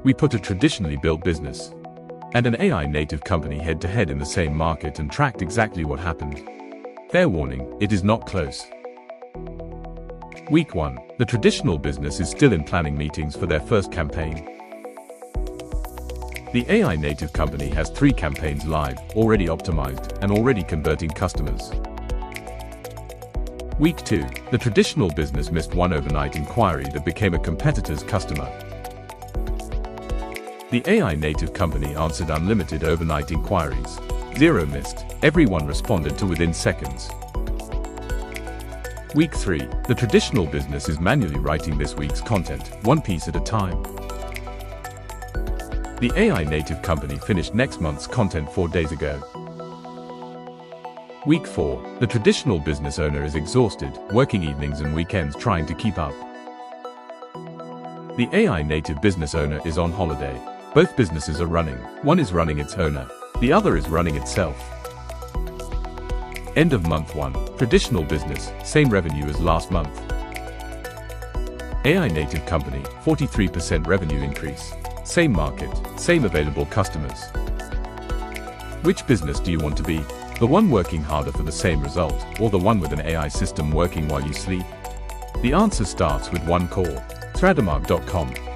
We put a traditionally built business and an AI native company head-to-head in the same market and tracked exactly what happened. Fair warning, it is not close. Week 1. The traditional business is still in planning meetings for their first campaign. The AI native company has 3 campaigns live, already optimized, and already converting customers. Week 2. The traditional business missed one overnight inquiry that became a competitor's customer. The AI native company answered unlimited overnight inquiries. 0 missed. Everyone responded to within seconds. Week 3. The traditional business is manually writing this week's content, one piece at a time. The AI native company finished next month's content 4 days ago. Week 4. The traditional business owner is exhausted, working evenings and weekends trying to keep up. The AI native business owner is on holiday. Both businesses are running. One is running its owner. The other is running itself. End of month 1. Traditional business, same revenue as last month. AI native company, 43% revenue increase. Same market, same available customers. Which business do you want to be? The one working harder for the same result, or the one with an AI system working while you sleep? The answer starts with one call. Stradimark.com